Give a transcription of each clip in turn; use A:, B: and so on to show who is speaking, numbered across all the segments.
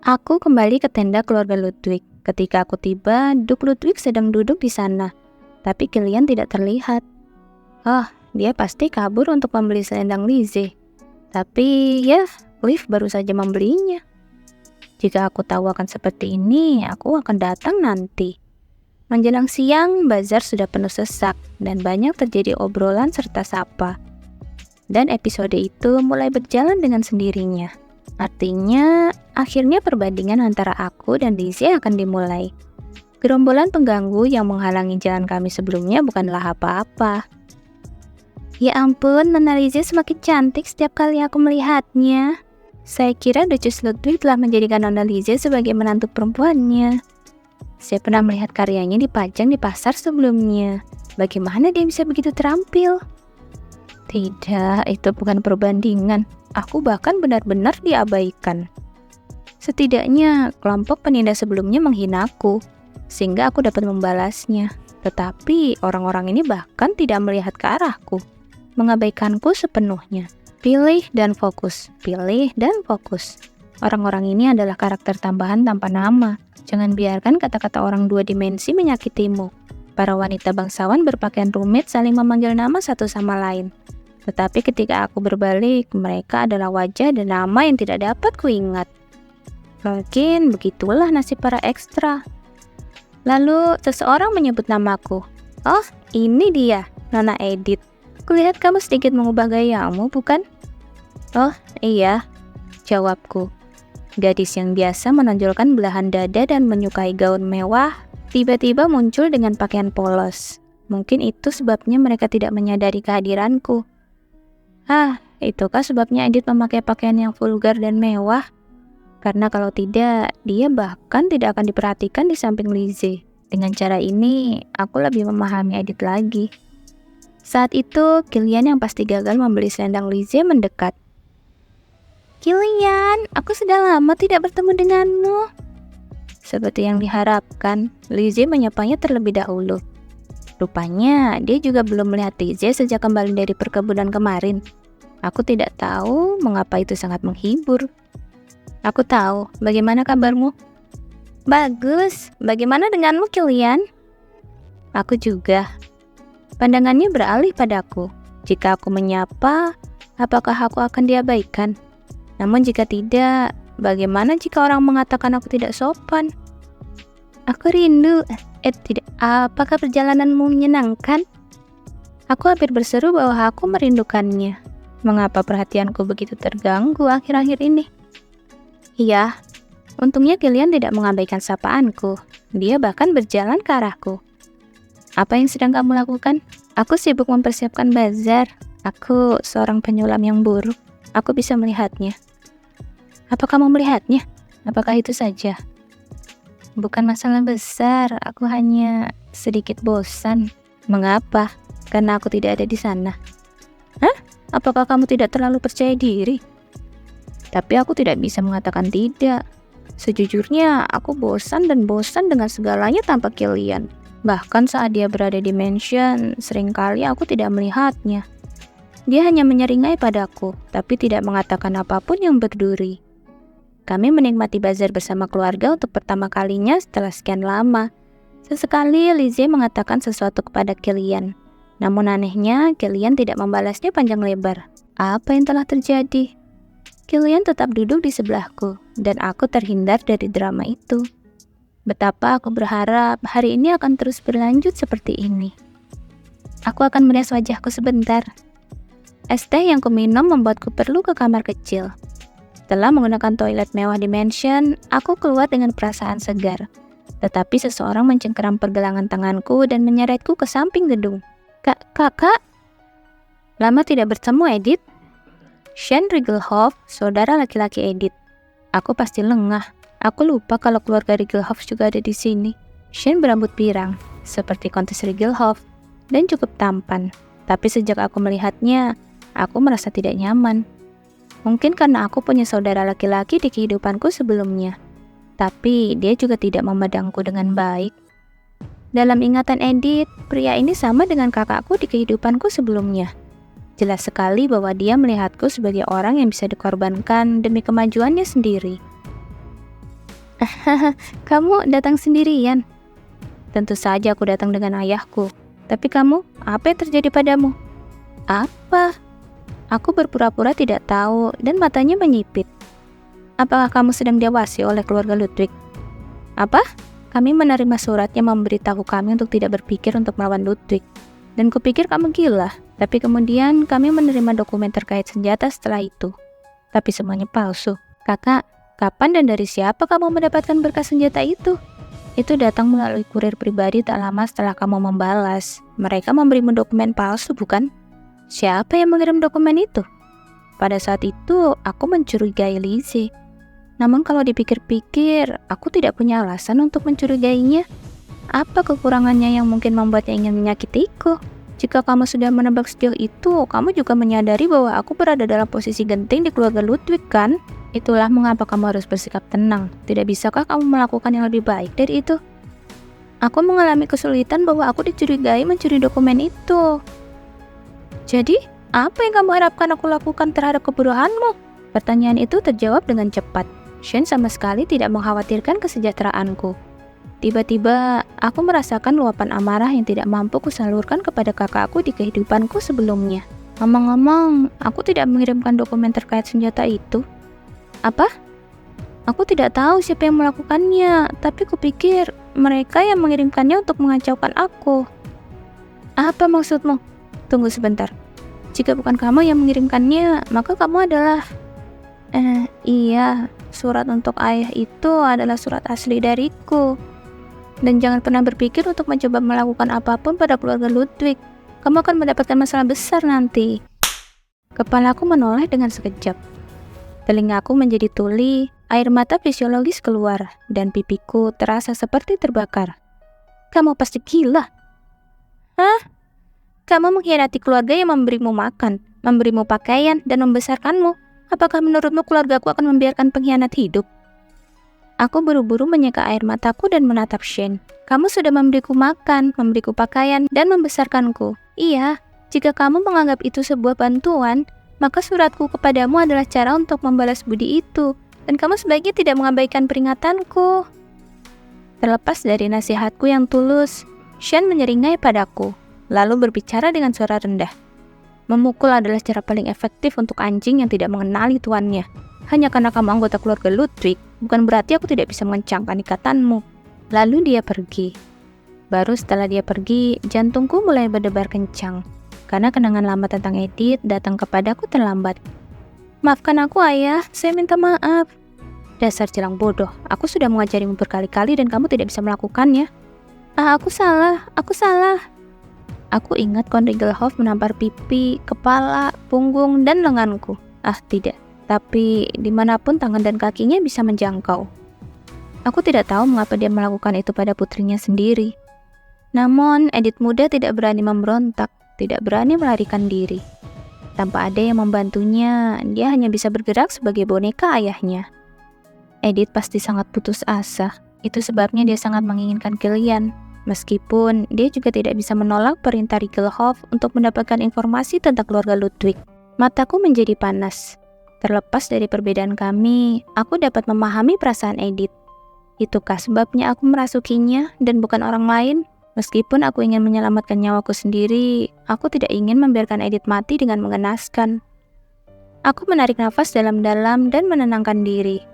A: Aku kembali ke tenda keluarga Ludwig. Ketika aku tiba, Ludwig sedang duduk di sana. Tapi Kilian tidak terlihat. Oh, dia pasti kabur untuk membeli selendang Lizzie. Tapi ya, Liv baru saja membelinya. Jika aku tahu akan seperti ini, aku akan datang nanti. Menjelang siang, bazar sudah penuh sesak dan banyak terjadi obrolan serta sapa. Dan episode itu mulai berjalan dengan sendirinya. Artinya, akhirnya perbandingan antara aku dan Lizzie akan dimulai. Gerombolan pengganggu yang menghalangi jalan kami sebelumnya bukanlah apa-apa. Ya ampun, Nona Lizzie semakin cantik setiap kali aku melihatnya. Saya kira Duchess Ludwig telah menjadikan Nona Lizzie sebagai menantu perempuannya. Saya pernah melihat karyanya dipajang di pasar sebelumnya. Bagaimana dia bisa begitu terampil? Tidak, itu bukan perbandingan. Aku bahkan benar-benar diabaikan. Setidaknya, kelompok penindas sebelumnya menghinaku, sehingga aku dapat membalasnya. Tetapi, orang-orang ini bahkan tidak melihat ke arahku, mengabaikanku sepenuhnya. Pilih dan fokus, pilih dan fokus. Orang-orang ini adalah karakter tambahan tanpa nama. Jangan biarkan kata-kata orang dua dimensi menyakitimu. Para wanita bangsawan berpakaian rumit saling memanggil nama satu sama lain. Tetapi ketika aku berbalik, mereka adalah wajah dan nama yang tidak dapat kuingat. Mungkin begitulah nasib para ekstra. Lalu seseorang menyebut namaku. Oh, ini dia, Nona Edith. Kulihat kamu sedikit mengubah gayamu, bukan? Oh, iya, jawabku. Gadis yang biasa menonjolkan belahan dada dan menyukai gaun mewah, tiba-tiba muncul dengan pakaian polos. Mungkin itu sebabnya mereka tidak menyadari kehadiranku. Itukah sebabnya Edith memakai pakaian yang vulgar dan mewah? Karena kalau tidak, dia bahkan tidak akan diperhatikan di samping Lizzie. Dengan cara ini, aku lebih memahami Edith lagi. Saat itu, Kilian yang pasti gagal membeli selendang Lizzie mendekat. Kilian, aku sudah lama tidak bertemu denganmu. Seperti yang diharapkan, Lizzie menyapanya terlebih dahulu. Rupanya, dia juga belum melihat Lizzie sejak kembali dari perkebunan kemarin. Aku tidak tahu mengapa itu sangat menghibur. Aku tahu, bagaimana kabarmu? Bagus, bagaimana denganmu, Kilian? Aku juga. Pandangannya beralih padaku. Jika aku menyapa, apakah aku akan diabaikan? Namun jika tidak, bagaimana jika orang mengatakan aku tidak sopan? Aku rindu. Tidak. Apakah perjalananmu menyenangkan? Aku hampir berseru bahwa aku merindukannya. Mengapa perhatianku begitu terganggu akhir-akhir ini? Iya, untungnya Kilian tidak mengabaikan sapaanku. Dia bahkan berjalan ke arahku. Apa yang sedang kamu lakukan? Aku sibuk mempersiapkan bazar. Aku seorang penyulam yang buruk. Aku bisa melihatnya. Apa kamu melihatnya? Apakah itu saja? Bukan masalah besar, aku hanya sedikit bosan. Mengapa? Karena aku tidak ada di sana. Hah? Apakah kamu tidak terlalu percaya diri? Tapi aku tidak bisa mengatakan tidak. Sejujurnya, aku bosan dengan segalanya tanpa Kilian. Bahkan saat dia berada di mansion, seringkali aku tidak melihatnya. Dia hanya menyeringai padaku, tapi tidak mengatakan apapun yang berduri. Kami menikmati bazar bersama keluarga untuk pertama kalinya setelah sekian lama. Sesekali Lizzie mengatakan sesuatu kepada Kilian. Namun anehnya, Kilian tidak membalasnya panjang lebar. Apa yang telah terjadi? Kilian tetap duduk di sebelahku, dan aku terhindar dari drama itu. Betapa aku berharap hari ini akan terus berlanjut seperti ini. Aku akan merias wajahku sebentar. Es teh yang kuminum membuatku perlu ke kamar kecil. Setelah menggunakan toilet mewah di mansion, aku keluar dengan perasaan segar. Tetapi seseorang mencengkeram pergelangan tanganku dan menyeretku ke samping gedung. Kakak? Lama tidak bertemu, Edith. Shane Rigelhoff, saudara laki-laki Edith. Aku pasti lengah. Aku lupa kalau keluarga Rigelhoff juga ada di sini. Shane berambut pirang, seperti Kontes Rigelhoff, dan cukup tampan. Tapi sejak aku melihatnya, aku merasa tidak nyaman. Mungkin karena aku punya saudara laki-laki di kehidupanku sebelumnya. Tapi dia juga tidak memandangku dengan baik. Dalam ingatan Edith, pria ini sama dengan kakakku di kehidupanku sebelumnya. Jelas sekali bahwa dia melihatku sebagai orang yang bisa dikorbankan demi kemajuannya sendiri. Kamu datang sendirian? Tentu saja aku datang dengan ayahku. Tapi kamu, apa yang terjadi padamu? Apa? Aku berpura-pura tidak tahu dan matanya menyipit. Apakah kamu sedang diawasi oleh keluarga Ludwig? Apa? Kami menerima surat yang memberitahu kami untuk tidak berpikir untuk melawan Ludwig. Dan kupikir kamu gila. Tapi kemudian kami menerima dokumen terkait senjata setelah itu. Tapi semuanya palsu. Kakak, kapan dan dari siapa kamu mendapatkan berkas senjata itu? Itu datang melalui kurir pribadi tak lama setelah kamu membalas. Mereka memberimu dokumen palsu, bukan? Siapa yang mengirim dokumen itu? Pada saat itu, aku mencurigai Lizzie. Namun kalau dipikir-pikir, aku tidak punya alasan untuk mencurigainya. Apa kekurangannya yang mungkin membuatnya ingin menyakitiku? Jika kamu sudah menebak sejauh itu, kamu juga menyadari bahwa aku berada dalam posisi genting di keluarga Ludwig, kan? Itulah mengapa kamu harus bersikap tenang. Tidak bisakah kamu melakukan yang lebih baik dari itu? Aku mengalami kesulitan bahwa aku dicurigai mencuri dokumen itu. Jadi, apa yang kamu harapkan aku lakukan terhadap kebodohanmu? Pertanyaan itu terjawab dengan cepat. Shen sama sekali tidak mengkhawatirkan kesejahteraanku. Tiba-tiba, aku merasakan luapan amarah yang tidak mampu kusalurkan kepada kakakku di kehidupanku sebelumnya. Ngomong-ngomong, aku tidak mengirimkan dokumen terkait senjata itu. Apa? Aku tidak tahu siapa yang melakukannya, tapi kupikir mereka yang mengirimkannya untuk mengacaukan aku. Apa maksudmu? Tunggu sebentar. Jika bukan kamu yang mengirimkannya, maka kamu adalah... Iya, surat untuk ayah itu adalah surat asli dariku. Dan jangan pernah berpikir untuk mencoba melakukan apapun pada keluarga Ludwig. Kamu akan mendapatkan masalah besar nanti. Kepalaku menoleh dengan sekejap. Telingaku menjadi tuli, air mata fisiologis keluar, dan pipiku terasa seperti terbakar. Kamu pasti gila. Hah? Kamu mengkhianati keluarga yang memberimu makan, memberimu pakaian, dan membesarkanmu. Apakah menurutmu keluargaku akan membiarkan pengkhianat hidup? Aku buru-buru menyeka air mataku dan menatap Shen. Kamu sudah memberiku makan, memberiku pakaian, dan membesarkanku. Iya, jika kamu menganggap itu sebuah bantuan, maka suratku kepadamu adalah cara untuk membalas budi itu. Dan kamu sebaiknya tidak mengabaikan peringatanku. Terlepas dari nasihatku yang tulus, Shen menyeringai padaku. Lalu berbicara dengan suara rendah. Memukul adalah cara paling efektif untuk anjing yang tidak mengenali tuannya. Hanya karena kamu anggota keluarga Ludwig, bukan berarti aku tidak bisa mengencangkan ikatanmu. Lalu dia pergi. Baru setelah dia pergi, jantungku mulai berdebar kencang. Karena kenangan lama tentang Edith datang kepadaku terlambat. Maafkan aku, ayah. Saya minta maaf. Dasar jelang bodoh. Aku sudah mengajarimu berkali-kali dan kamu tidak bisa melakukannya. Aku salah. Aku salah. Aku ingat Kon Rigelhoff menampar pipi, kepala, punggung, dan lenganku. Tidak. Tapi dimanapun tangan dan kakinya bisa menjangkau. Aku tidak tahu mengapa dia melakukan itu pada putrinya sendiri. Namun, Edith muda tidak berani memberontak, tidak berani melarikan diri. Tanpa ada yang membantunya, dia hanya bisa bergerak sebagai boneka ayahnya. Edith pasti sangat putus asa. Itu sebabnya dia sangat menginginkan Kilian. Meskipun dia juga tidak bisa menolak perintah Rigelhoff untuk mendapatkan informasi tentang keluarga Ludwig. Mataku menjadi panas. Terlepas dari perbedaan kami, aku dapat memahami perasaan Edith. Itukah sebabnya aku merasukinya dan bukan orang lain? Meskipun aku ingin menyelamatkan nyawaku sendiri, aku tidak ingin membiarkan Edith mati dengan mengenaskan. Aku menarik nafas dalam-dalam dan menenangkan diri.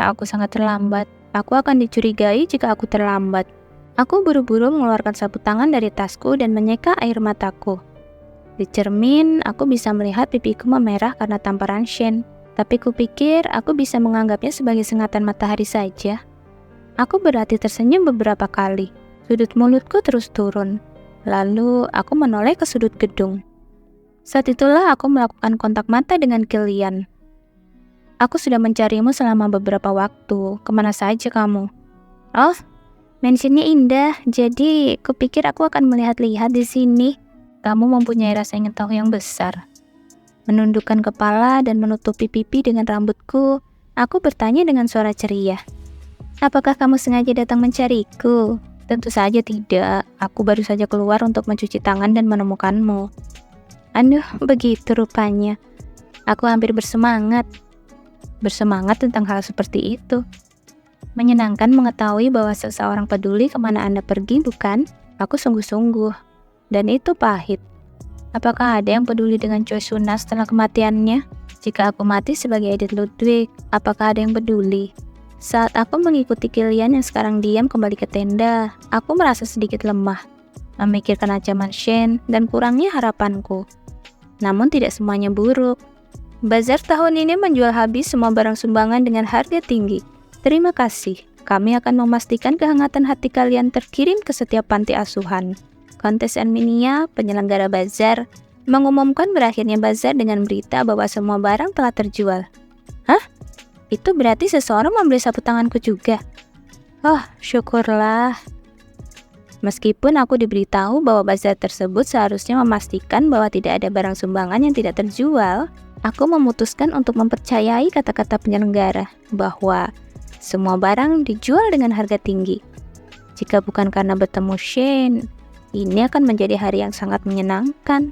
A: Aku sangat terlambat. Aku akan dicurigai jika aku terlambat. Aku buru-buru mengeluarkan sapu tangan dari tasku dan menyeka air mataku. Di cermin, aku bisa melihat pipiku memerah karena tamparan Shen. Tapi kupikir aku bisa menganggapnya sebagai sengatan matahari saja. Aku berhati tersenyum beberapa kali. Sudut mulutku terus turun. Lalu aku menoleh ke sudut gedung. Saat itulah aku melakukan kontak mata dengan Kilian. Aku sudah mencarimu selama beberapa waktu. Kemana saja kamu? Oh, mansionnya indah, jadi kupikir aku akan melihat-lihat di sini. Kamu mempunyai rasa ingin tahu yang besar. Menundukkan kepala dan menutupi pipi dengan rambutku, aku bertanya dengan suara ceria. Apakah kamu sengaja datang mencariku? Tentu saja tidak. Aku baru saja keluar untuk mencuci tangan dan menemukanmu. Begitu rupanya. Aku hampir bersemangat. Bersemangat tentang hal seperti itu. Menyenangkan mengetahui bahwa seseorang peduli kemana Anda pergi, bukan? Aku sungguh-sungguh. Dan itu pahit. Apakah ada yang peduli dengan Choi Suna setelah kematiannya? Jika aku mati sebagai Edith Ludwig, apakah ada yang peduli? Saat aku mengikuti Kilian yang sekarang diam kembali ke tenda, aku merasa sedikit lemah, memikirkan ancaman Shen dan kurangnya harapanku. Namun tidak semuanya buruk. Bazar tahun ini menjual habis semua barang sumbangan dengan harga tinggi. Terima kasih, kami akan memastikan kehangatan hati kalian terkirim ke setiap panti asuhan. Kontes Armenia, penyelenggara bazar, mengumumkan berakhirnya bazar dengan berita bahwa semua barang telah terjual. Hah? Itu berarti seseorang membeli sapu tanganku juga? Oh, syukurlah. Meskipun aku diberitahu bahwa bazar tersebut seharusnya memastikan bahwa tidak ada barang sumbangan yang tidak terjual, aku memutuskan untuk mempercayai kata-kata penyelenggara bahwa semua barang dijual dengan harga tinggi. Jika bukan karena bertemu Shane, ini akan menjadi hari yang sangat menyenangkan.